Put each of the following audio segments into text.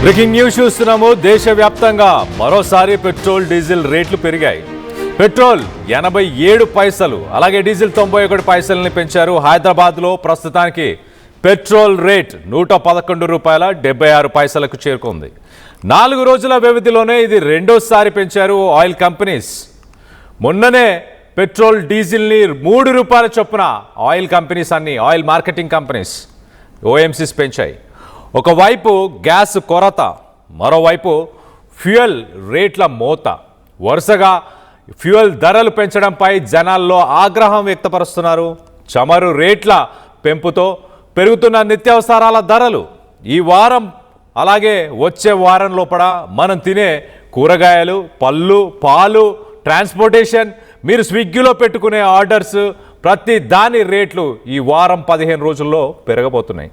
Breaking news చూస్తున్నాము. దేశవ్యాప్తంగా మరోసారి పెట్రోల్ డీజిల్ రేట్లు పెరిగాయి. పెట్రోల్ 87 పైసలు, అలాగే డీజిల్ 91 పైసలని పెంచారు. హైదరాబాద్లో ప్రస్తుతానికి పెట్రోల్ రేట్ ₹111.76 చేరుకుంది. 4 రోజుల వ్యవధిలోనే ఇది రెండోసారి పెంచారు ఆయిల్ కంపెనీస్. మొన్ననే పెట్రోల్ డీజిల్ని ₹3 చొప్పున ఆయిల్ కంపెనీస్ అన్ని ఆయిల్ మార్కెటింగ్ కంపెనీస్ ఓఎంసీస్ పెంచాయి. ఒకవైపు గ్యాస్ కొరత, మరోవైపు ఫ్యూయల్ రేట్ల మోత. వరుసగా ఫ్యూయల్ ధరలు పెంచడంపై జనాల్లో ఆగ్రహం వ్యక్తపరుస్తున్నారు. చమురు రేట్ల పెంపుతో పెరుగుతున్న నిత్యావసరాల ధరలు ఈ వారం అలాగే వచ్చే వారం లోపల మనం తినే కూరగాయలు, పళ్ళు, పాలు, ట్రాన్స్పోర్టేషన్, మీరు స్విగ్గీలో పెట్టుకునే ఆర్డర్స్, ప్రతి దాని రేట్లు ఈ వారం 15 రోజుల్లో పెరగబోతున్నాయి.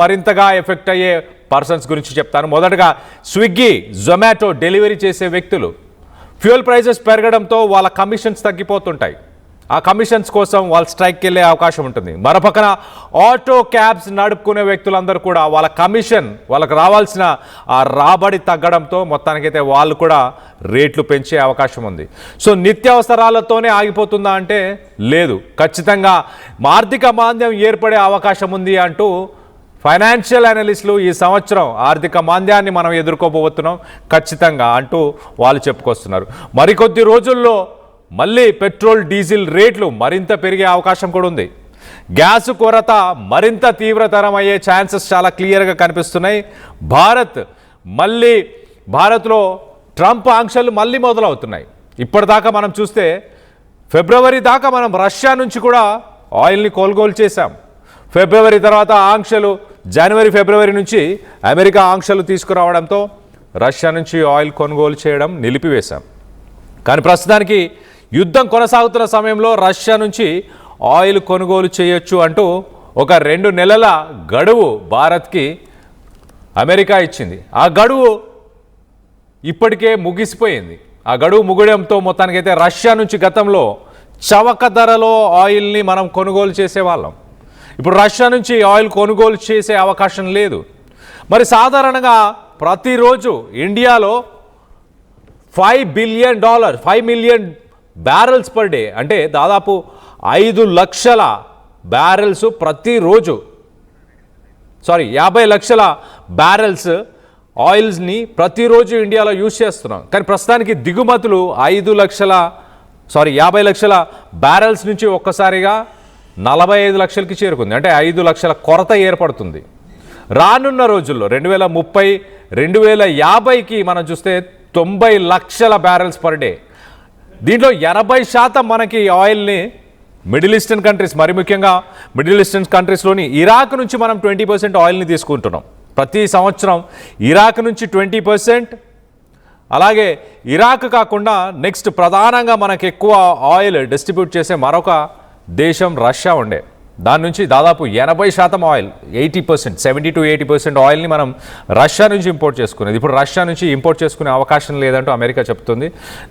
మరింతగా ఎఫెక్ట్ అయ్యే పర్సన్స్ గురించి చెప్తాను. మొదటగా స్విగ్గీ, జొమాటో డెలివరీ చేసే వ్యక్తులు. ఫ్యూయల్ ప్రైజెస్ పెరగడంతో వాళ్ళ కమిషన్స్ తగ్గిపోతుంటాయి. ఆ కమిషన్స్ కోసం వాళ్ళు స్ట్రైక్కి వెళ్ళే అవకాశం ఉంటుంది. మరోపక్కన ఆటో క్యాబ్స్ నడుపుకునే వ్యక్తులందరూ కూడా వాళ్ళ కమిషన్, వాళ్ళకి రావాల్సిన ఆ రాబడి తగ్గడంతో మొత్తానికైతే వాళ్ళు కూడా రేట్లు పెంచే అవకాశం ఉంది. సో నిత్యావసరాలతోనే ఆగిపోతుందా అంటే లేదు, ఖచ్చితంగా ఆర్థిక మాంద్యం ఏర్పడే అవకాశం ఉంది అంటూ ఫైనాన్షియల్ అనలిస్టులు ఈ సంవత్సరం ఆర్థిక మాంద్యాన్ని మనం ఎదుర్కోబోతున్నాం ఖచ్చితంగా అంటూ వాళ్ళు చెప్పుకొస్తున్నారు. మరికొద్ది రోజుల్లో మళ్ళీ పెట్రోల్ డీజిల్ రేట్లు మరింత పెరిగే అవకాశం కూడా ఉంది. గ్యాస్ కొరత మరింత తీవ్రతరం అయ్యే ఛాన్సెస్ చాలా క్లియర్గా కనిపిస్తున్నాయి. భారత్లో ట్రంప్ ఆంక్షలు మళ్ళీ మొదలవుతున్నాయి. ఇప్పటిదాకా మనం చూస్తే ఫిబ్రవరి దాకా మనం రష్యా నుంచి కూడా ఆయిల్ని కొనుగోలు చేశాం. ఫిబ్రవరి తర్వాత ఆంక్షలు, జనవరి ఫిబ్రవరి నుంచి అమెరికా ఆంక్షలు తీసుకురావడంతో రష్యా నుంచి ఆయిల్ కొనుగోలు చేయడం నిలిపివేశాం. కానీ ప్రస్తుతానికి యుద్ధం కొనసాగుతున్న సమయంలో రష్యా నుంచి ఆయిల్ కొనుగోలు చేయొచ్చు అంటూ ఒక 2 నెలల గడువు భారత్కి అమెరికా ఇచ్చింది. ఆ గడువు ఇప్పటికే ముగిసిపోయింది. ఆ గడువు ముగియడంతో మొత్తానికైతే రష్యా నుంచి గతంలో చవక ధరలో ఆయిల్ని మనం కొనుగోలు చేసేవాళ్ళం. ఇప్పుడు రష్యా నుంచి ఆయిల్ కొనుగోలు చేసే అవకాశం లేదు. మరి సాధారణంగా ప్రతిరోజు ఇండియాలో $5 మిలియన్ బ్యారెల్స్ పర్ డే, అంటే దాదాపు 5 లక్షల బ్యారెల్స్ ప్రతిరోజు, 50 లక్షల బ్యారెల్స్ ఆయిల్స్ని ప్రతిరోజు ఇండియాలో యూజ్ చేస్తున్నాం. కానీ ప్రస్తుతానికి దిగుమతులు 50 లక్షల బ్యారెల్స్ నుంచి ఒక్కసారిగా 45 లక్షలకి చేరుకుంది. అంటే 5 లక్షల కొరత ఏర్పడుతుంది. రానున్న రోజుల్లో 2030, 2050కి మనం చూస్తే 90 లక్షల బ్యారెల్స్ పర్ డే. దీంట్లో 80% మనకి ఆయిల్ని మిడిల్ ఈస్టర్న్ కంట్రీస్, మరి ముఖ్యంగా మిడిల్ ఈస్టర్న్ కంట్రీస్లోని ఇరాక్ నుంచి మనం 20% ఆయిల్ని తీసుకుంటున్నాం. ప్రతి సంవత్సరం ఇరాక్ నుంచి 20%, అలాగే ఇరాక్ కాకుండా నెక్స్ట్ ప్రధానంగా మనకు ఎక్కువ ఆయిల్ డిస్ట్రిబ్యూట్ చేసే మరొక దేశం రష్యా ఉండే. దాని నుంచి దాదాపు 80% ఆయిల్, 70 to 80% ఆయిల్ని మనం రష్యా నుంచి ఇంపోర్ట్ చేసుకునేది. ఇప్పుడు రష్యా నుంచి ఇంపోర్ట్ చేసుకునే అవకాశం లేదంటూ అమెరికా చెప్తుంది.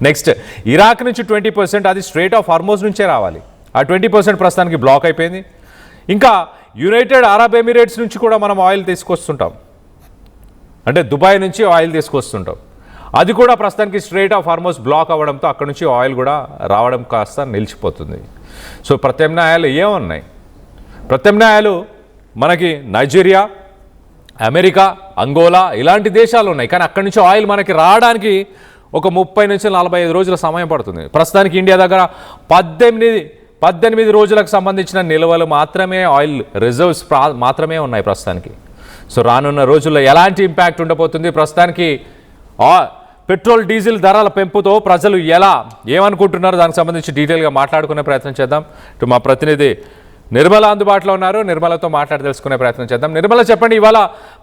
నెక్స్ట్ ఇరాక్ నుంచి 20%, అది స్ట్రెయిట్ ఆఫ్ హార్మోజ్ నుంచే రావాలి. ఆ 20% ప్రస్తుతానికి బ్లాక్ అయిపోయింది. ఇంకా యునైటెడ్ అరబ్ ఎమిరేట్స్ నుంచి కూడా మనం ఆయిల్ తీసుకొస్తుంటాం, అంటే దుబాయ్ నుంచి ఆయిల్ తీసుకొస్తుంటాం. అది కూడా ప్రస్తుతానికి స్ట్రెయిట్ ఆఫ్ హార్మోజ్ బ్లాక్ అవ్వడంతో అక్కడ నుంచి ఆయిల్ కూడా రావడం కాస్త నిలిచిపోతుంది. సో ప్రత్యామ్నాయాలు ఏమున్నాయి? ప్రత్యామ్నాయాలు మనకి నైజీరియా, అమెరికా, అంగోలా ఇలాంటి దేశాలు ఉన్నాయి. కానీ అక్కడి నుంచి ఆయిల్ మనకి రావడానికి ఒక 30 నుంచి 45 రోజుల సమయం పడుతుంది. ప్రస్తుతానికి ఇండియా దగ్గర 18 రోజులకు సంబంధించిన నిల్వలు మాత్రమే, ఆయిల్ రిజర్వ్స్ మాత్రమే ఉన్నాయి ప్రస్తుతానికి. సో రానున్న రోజుల్లో ఎలాంటి ఇంపాక్ట్ ఉండబోతుంది? ప్రస్తుతానికి పెట్రోల్ డీజిల్ ధరల పెంపుతో ప్రజలు ఏమనుకుంటున్నారు, దానికి సంబంధించి డీటెయిల్గా మాట్లాడుకునే ప్రయత్నం చేద్దాం. ఇటు మా ప్రతినిధి నిర్మల అందుబాటులో ఉన్నారు. నిర్మలతో మాట్లాడి తెలుసుకునే ప్రయత్నం చేద్దాం. నిర్మల, చెప్పండి, ఇవాళ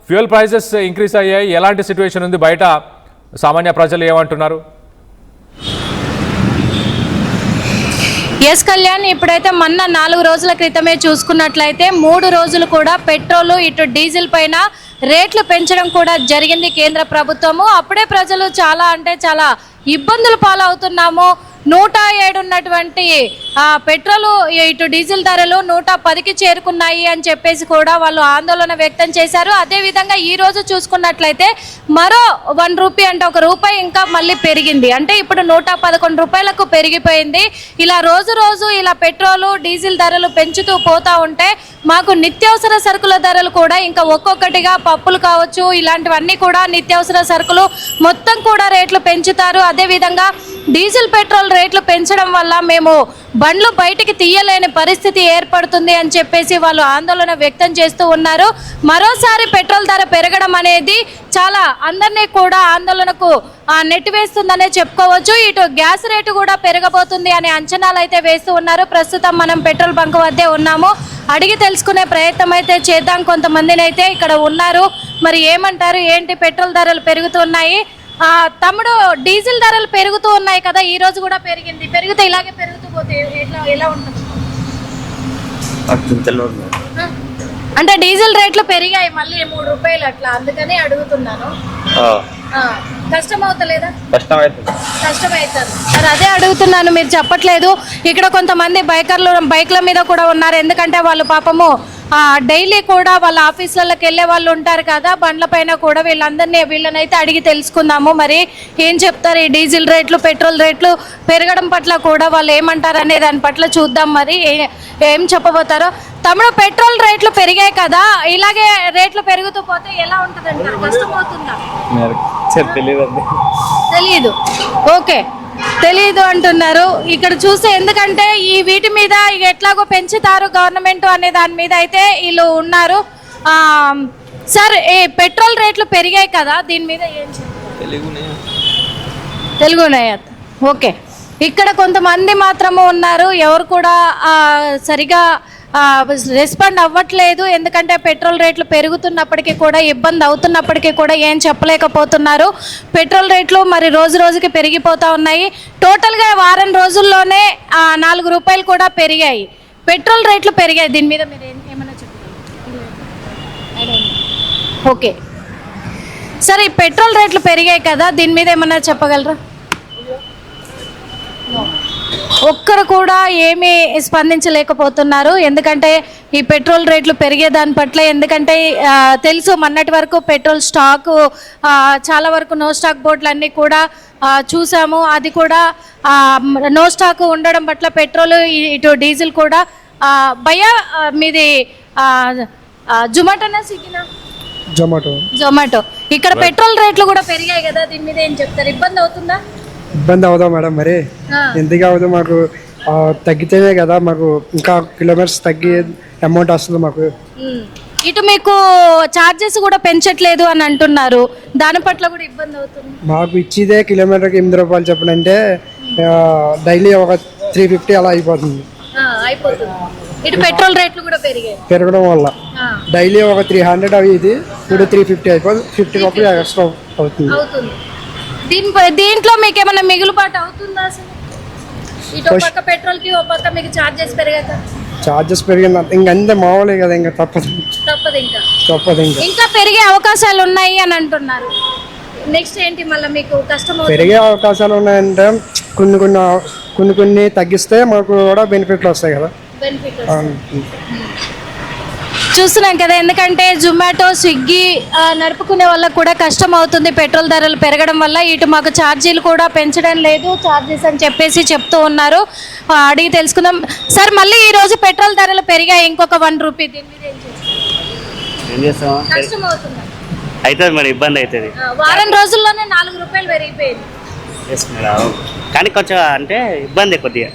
ఫ్యూయల్ ప్రైజెస్ ఇంక్రీజ్ అయ్యాయి, ఎలాంటి సిచ్యువేషన్ ఉంది? బయట సామాన్య ప్రజలు ఏమంటున్నారు? ఎస్ కళ్యాణ్, ఇప్పుడైతే మొన్న 4 రోజుల క్రితమే చూసుకున్నట్లయితే 3 రోజులు కూడా పెట్రోల్ ఇటు డీజిల్ పైన రేట్లు పెంచడం కూడా జరిగింది కేంద్ర ప్రభుత్వము. అప్పుడే ప్రజలు చాలా ఇబ్బందులు పాలవుతున్నాము, 107 ఉన్నటువంటి పెట్రోల్ ఇటు డీజిల్ ధరలు 110కి చేరుకున్నాయి అని చెప్పేసి కూడా వాళ్ళు ఆందోళన వ్యక్తం చేశారు. అదేవిధంగా ఈ రోజు చూసుకున్నట్లయితే మరో 1 రూపీ అంటే 1 రూపాయి ఇంకా మళ్ళీ పెరిగింది. అంటే ఇప్పుడు 111 రూపాయలకు పెరిగిపోయింది. ఇలా రోజు ఇలా పెట్రోలు డీజిల్ ధరలు పెంచుతూ పోతా ఉంటే మాకు నిత్యావసర సరుకుల ధరలు కూడా ఇంకా ఒక్కొక్కటిగా పప్పులు కావచ్చు ఇలాంటివన్నీ కూడా నిత్యావసర సరుకులు మొత్తం కూడా రేట్లు పెంచుతారు. అదేవిధంగా డీజిల్ పెట్రోల్ రేట్లు పెంచడం వల్ల మేము బండ్లు బయటికి తీయలేని పరిస్థితి ఏర్పడుతుంది అని చెప్పేసి వాళ్ళు ఆందోళన వ్యక్తం చేస్తూ ఉన్నారు. మరోసారి పెట్రోల్ ధర పెరగడం అనేది చాలా అందరినీ కూడా ఆందోళనకు నెట్టివేస్తుందనే చెప్పుకోవచ్చు. ఇటు గ్యాస్ రేటు కూడా పెరగబోతుంది అనే అంచనాలు అయితే వేస్తూ ఉన్నారు. ప్రస్తుతం మనం పెట్రోల్ బంక్ వద్దే ఉన్నాము. అడిగి తెలుసుకునే ప్రయత్నం అయితే చేద్దాం. కొంతమందిని అయితే ఇక్కడ ఉన్నారు. మరి ఏమంటారు, ఏంటి పెట్రోల్ ధరలు పెరుగుతున్నాయి? తమ్ముడు, డీజిల్ ధరలు పెరుగుతూ ఉన్నాయి కదా, ఈ రోజు కూడా పెరిగింది. పెరిగితే ఇలాగే పెరుగుతూ పోతే ఎలా ఉంటుంది? అంటే డీజిల్ రేట్లు పెరిగాయి మళ్ళీ 3 రూపాయలు అట్లా, అందుకని అడుగుతున్నాను. కష్టం అవుతలేదా? కష్టమవుతుంది. మరి అదే అడుగుతున్నాను, మీరు చెప్పట్లేదు. ఇక్కడ కొంతమంది బైక్ల మీద కూడా ఉన్నారు. ఎందుకంటే వాళ్ళు పాపము డైలీ కూడా వాళ్ళ ఆఫీసులకి వెళ్ళే వాళ్ళు ఉంటారు కదా, బండ్ల పైన కూడా వీళ్ళనైతే అడిగి తెలుసుకుందాము. మరి ఏం చెప్తారు ఈ డీజిల్ రేట్లు పెట్రోల్ రేట్లు పెరగడం పట్ల కూడా వాళ్ళు ఏమంటారు అనే దాని పట్ల చూద్దాం. మరి ఏం చెప్పబోతారో. తమ్ముడు, పెట్రోల్ రేట్లు పెరిగాయి కదా, ఇలాగే రేట్లు పెరుగుతూ పోతే ఎలా ఉంటుంది అంటారు? కష్టమవుతుందా? తెలీదు. ఓకే, తెలీదు అంటున్నారు. ఇక్కడ చూస్తే ఎందుకంటే ఈ వీటి మీద ఎట్లాగో పెంచుతారు గవర్నమెంట్ అనే దాని మీద అయితే వీళ్ళు ఉన్నారు. సార్, ఈ పెట్రోల్ రేట్లు పెరిగాయి కదా, దీని మీద ఏం తెలుగునాయ? ఓకే, ఇక్కడ కొంతమంది మాత్రము ఉన్నారు, ఎవరు కూడా సరిగా రెస్పాండ్ అవ్వట్లేదు. ఎందుకంటే పెట్రోల్ రేట్లు పెరుగుతున్నప్పటికీ కూడా, ఇబ్బంది అవుతున్నప్పటికీ కూడా ఏం చెప్పలేకపోతున్నారు. పెట్రోల్ రేట్లు మరి రోజుకి పెరిగిపోతూ ఉన్నాయి. టోటల్గా వారం రోజుల్లోనే 4 రూపాయలు కూడా పెరిగాయి. పెట్రోల్ రేట్లు పెరిగాయి. దీని మీద మీరు ఏమైనా చెప్పగలరా? ఓకే సరే, ఈ పెట్రోల్ రేట్లు పెరిగాయి కదా, దీని మీద ఏమైనా చెప్పగలరా? ఒక్కరు కూడా ఏమీ స్పందించలేకపోతున్నారు. ఎందుకంటే ఈ పెట్రోల్ రేట్లు పెరిగే దాని పట్ల, ఎందుకంటే తెలుసు మొన్నటి వరకు పెట్రోల్ స్టాకు చాలా వరకు నో స్టాక్ బోర్డులు అన్నీ కూడా చూసాము. అది కూడా నో స్టాక్ ఉండడం పట్ల పెట్రోల్ ఇటు డీజిల్ కూడా భయ్యా మీది జొమాటోనా స్విగ్గీనా? జొమాటో. ఇక్కడ పెట్రోల్ రేట్లు కూడా పెరిగాయి కదా, దీని మీద ఏం చెప్తారు? ఇబ్బంది అవుతుందా? ఇబ్బంది అవుతాం మేడం. మరి ఎందుకు అవుతుంది? మాకు తగ్గితేనే కదా మాకు ఇంకా కిలోమీటర్స్ తగ్గి అమౌంట్ వస్తుంది మాకు. ఇటు మీకు చార్జెస్ కూడా పెంచట్లేదు అని అంటున్నారు, దాని పట్ల కూడా ఇబ్బంది అవుతుంది. మాకు ఇచ్చేదే కిలోమీటర్కి 8 రూపాయలు చెప్పనంటే డైలీ ఒక 350 అలా అయిపోతుంది. ఇటు పెట్రోల్ రేట్లు కూడా పెరగడం వల్ల డైలీ ఒక 300 అవి, ఇది ఇప్పుడు 350 అయిపోతుంది. 50 రూపాయలు ఎక్స్ట్రా అవుతుంది. దీంట్లో మీకు ఏమైనా మిగులుబాటు అవుతుందా అసలు? ఇటు పక్క పెట్రోల్ కి, ఓ పక్క మీకు చార్జెస్ పెరిగాక? చార్జెస్ పెరిగింది ఇంకా అంతే, మామూలే కదా, ఇంకా తప్పదు. ఇంకా పెరిగే అవకాశాలు ఉన్నాయి అని అంటున్నారు. నెక్స్ట్ ఏంటి మళ్ళీ మీకు కష్టం? పెరిగే అవకాశాలు ఉన్నాయంటే కొన్ని తగ్గిస్తే మాకు కూడా బెనిఫిట్లు వస్తాయి కదా. చూస్తున్నాం కదా, ఎందుకంటే జొమాటో స్విగ్గీ నడుపుకునే వాళ్ళకు కూడా కష్టం అవుతుంది పెట్రోల్ ధరలు పెరగడం వల్ల. ఇటు మాకు ఛార్జీలు కూడా పెంచడం లేదు, ఛార్జెస్ అని చెప్పేసి చెప్తూ ఉన్నారు. అడిగి తెలుసుకుందాం. సార్, మళ్ళీ ఈ రోజు పెట్రోల్ ధరలు పెరిగాయి ఇంకొక 1 రూపీ, దీని మీద ఏం చేస్తాం? కష్టం అవుతుంది అయితే మరి ఇబ్బంది అవుతుంది. వారం రోజుల్లోనే 4 రూపాయలు పెరిగిపోయింది. కానీ కొంచెం అంటే ఇబ్బంది కొద్దిగా,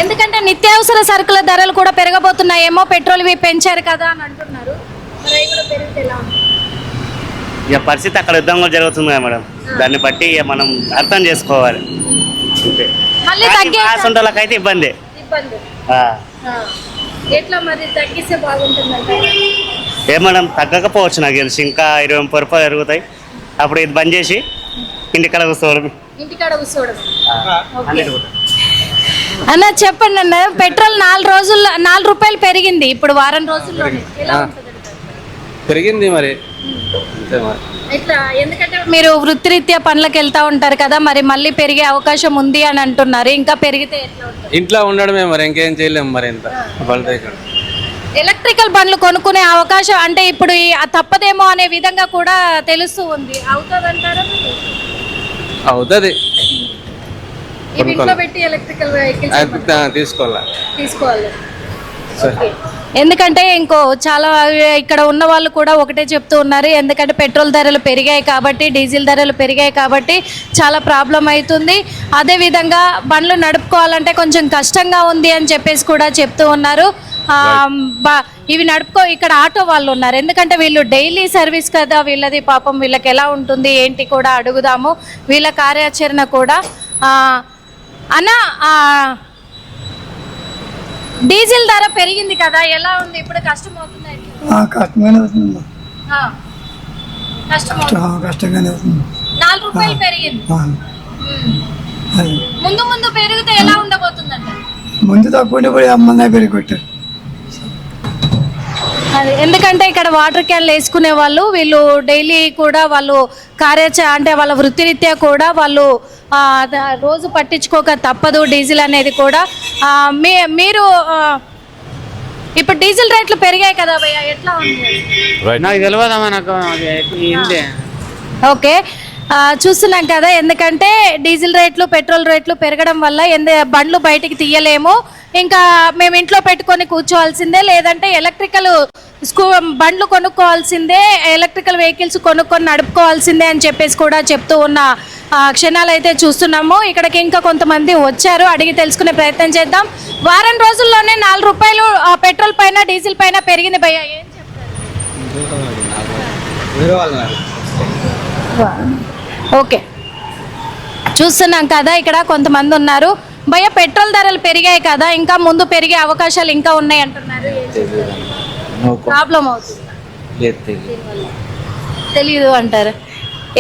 ఎందుకంటే నిత్యావసర సరుకుల ధరలు కూడా పెరగబోతున్నాయేమో, పెట్రోల్ ఇవి పెంచారు కదా అని అంటున్నారు. ఇక పరిస్థితి అక్కడ యుద్ధం కూడా జరుగుతుంది కదా మేడం, దాన్ని బట్టి మనం అర్థం చేసుకోవాలి. అయితే ఇబ్బంది. ఎట్లా మరి తగ్గిస్తే బాగుంటుంది? ఏ మేడం, తగ్గకపోవచ్చు నాకు తెలిసి, ఇంకా 20-30 రూపాయలు పెరుగుతాయి. అప్పుడు ఇది బంద్ చేసి ఇంటికాడ కూర్చోవడం. అన్న చెప్పండి అన్న, పెట్రోల్ 4 రూపాయలు పెరిగింది ఇప్పుడు వారం రోజుల్లో, పెరిగింది మరి. ఇట్లా ఎందుకంటే మీరు వృత్తిరీత్యా పనులకు వెళ్తా ఉంటారు కదా, మరి మళ్ళీ పెరిగే అవకాశం ఉంది అని అంటున్నారు. ఇంకా పెరిగితే ఎట్లా ఉంటుంది? ఇంట్లో ఉండడమే మరి, ఇంకేం చేయలేము మరి. ఇంత పడతాయి ఇక్కడ. ఎలక్ట్రికల్ బండ్లు కొనుక్కునే అవకాశం అంటే ఇప్పుడు తప్పదేమో అనే విధంగా కూడా తెలుస్తూ ఉంది. అవుతుంది అంటారా? అవుతుంది. ఇవి ఇంట్లో పెట్టి ఎలక్ట్రికల్ వెహికల్స్ తీసుకోవాలి. ఓకే. ఎందుకంటే ఇంకో చాలా ఇక్కడ ఉన్న వాళ్ళు కూడా ఒకటే చెప్తూ ఉన్నారు, ఎందుకంటే పెట్రోల్ ధరలు పెరిగాయి కాబట్టి, డీజిల్ ధరలు పెరిగాయి కాబట్టి చాలా ప్రాబ్లం అవుతుంది. అదేవిధంగా బండ్లు నడుపుకోవాలంటే కొంచెం కష్టంగా ఉంది అని చెప్పేసి కూడా చెప్తూ ఉన్నారు. ఇవి ఇక్కడ ఆటో వాళ్ళు ఉన్నారు, ఎందుకంటే వీళ్ళు డైలీ సర్వీస్ కదా వీళ్ళది. పాపం వీళ్ళకి ఎలా ఉంటుంది ఏంటి కూడా అడుగుదాము, వీళ్ళ కార్యాచరణ కూడా. అన్న, డీజిల్ ధర పెరిగింది కదా, ఎలా ఉంది ఇప్పుడు? కష్టం అవుతుంది? కష్టంగానే అవుతుంది. కష్టంగానే అవుతుంది. 4 రూపాయలు పెరిగింది. ముందు ముందు పెరిగితే ఎలా ఉండబోతుందంట? ముందు తక్కువ అమ్మంగా పెరిగి కొట్టారు. అది ఎందుకంటే ఇక్కడ వాటర్ క్యాన్లు వేసుకునే వాళ్ళు, వీళ్ళు డైలీ కూడా వాళ్ళు అంటే వాళ్ళ వృత్తిరీత్యా కూడా వాళ్ళు రోజు పట్టించుకోక తప్పదు డీజిల్ అనేది కూడా. మీరు ఇప్పుడు డీజిల్ రేట్లు పెరిగాయి కదా భయ్యా, ఎట్లా ఉంది? నాకు తెలియదమ్మా, నాకు ఓకే. చూస్తున్నాం కదా, ఎందుకంటే డీజిల్ రేట్లు పెట్రోల్ రేట్లు పెరగడం వల్ల బండ్లు బయటికి తీయలేము. ఇంకా మేము ఇంట్లో పెట్టుకొని కూర్చోవాల్సిందే, లేదంటే ఎలక్ట్రికల్ బండ్లు కొనుక్కోవాల్సిందే, ఎలక్ట్రికల్ వెహికల్స్ కొనుక్కొని నడుపుకోవాల్సిందే అని చెప్పేసి కూడా చెప్తూ ఉన్న క్షణాలు అయితే చూస్తున్నాము. ఇక్కడికి ఇంకా కొంతమంది వచ్చారు, అడిగి తెలుసుకునే ప్రయత్నం చేద్దాం. వారం రోజుల్లోనే 4 రూపాయలు పెట్రోల్ పైన డీజిల్ పైన పెరిగింది భయ్యా, ఏం చెప్తారు? ఓకే, చూస్తున్నాం కదా ఇక్కడ కొంతమంది ఉన్నారు. భయ్య, పెట్రోల్ ధరలు పెరిగాయి కదా, ఇంకా ముందు పెరిగే అవకాశాలు ఇంకా ఉన్నాయి అంటున్నారు. ప్రాబ్లం అవుతుంది? తెలీదు అంటారు.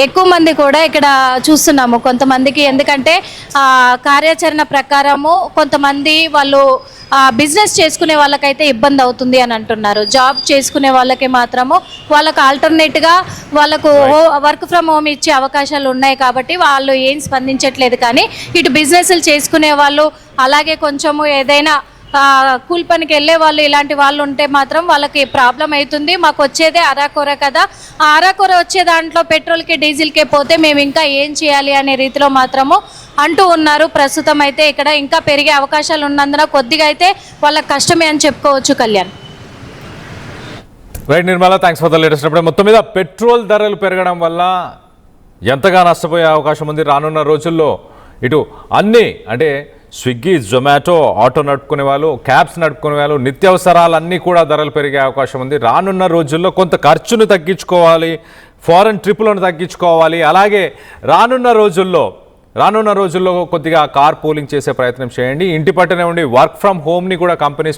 ఎక్కువ మంది కూడా ఇక్కడ చూస్తున్నాము కొంతమందికి, ఎందుకంటే కార్యాచరణ ప్రకారము కొంతమంది వాళ్ళు బిజినెస్ చేసుకునే వాళ్ళకైతే ఇబ్బంది అవుతుంది అని అంటున్నారు. జాబ్ చేసుకునే వాళ్ళకి మాత్రము వాళ్ళకు ఆల్టర్నేట్గా వాళ్ళకు వర్క్ ఫ్రమ్ హోమ్ ఇచ్చే అవకాశాలు ఉన్నాయి కాబట్టి వాళ్ళు ఏం స్పందించట్లేదు. కానీ ఇటు బిజినెస్లు చేసుకునే వాళ్ళు, అలాగే కొంచెము ఏదైనా కూలి పనికి వెళ్ళే వాళ్ళు, ఇలాంటి వాళ్ళు ఉంటే మాత్రం వాళ్ళకి ప్రాబ్లం అవుతుంది. మాకు వచ్చేదే అరాకొర కదా, ఆ అరాకొర వచ్చే దాంట్లో పెట్రోల్కి డీజిల్కే పోతే మేము ఇంకా ఏం చేయాలి అనే రీతిలో మాత్రము అంటూ ఉన్నారు. ప్రస్తుతం అయితే ఇక్కడ ఇంకా పెరిగే అవకాశాలు ఉన్నందున కొద్దిగా అయితే వాళ్ళకి కష్టమే అని చెప్పుకోవచ్చు. Kalyan. Right Nirmala, thanks for the latest update. మొత్తం మీద పెట్రోల్ ధరలు పెరగడం వల్ల ఎంతగా నష్టపోయే అవకాశం ఉంది రానున్న రోజుల్లో. ఇటు అన్నీ అంటే స్విగ్గీ, జొమాటో, ఆటో నడుపుకునే వాళ్ళు, క్యాబ్స్ నడుపుకునే వాళ్ళు, నిత్యావసరాలన్నీ కూడా ధరలు పెరిగే అవకాశం ఉంది. రానున్న రోజుల్లో కొంత ఖర్చును తగ్గించుకోవాలి, ఫారెన్ ట్రిప్పులను తగ్గించుకోవాలి. అలాగే రానున్న రోజుల్లో కొద్దిగా కార్ పూలింగ్ చేసే ప్రయత్నం చేయండి. ఇంటి పట్టునే ఉండి వర్క్ ఫ్రమ్ హోమ్ని కూడా కంపెనీస్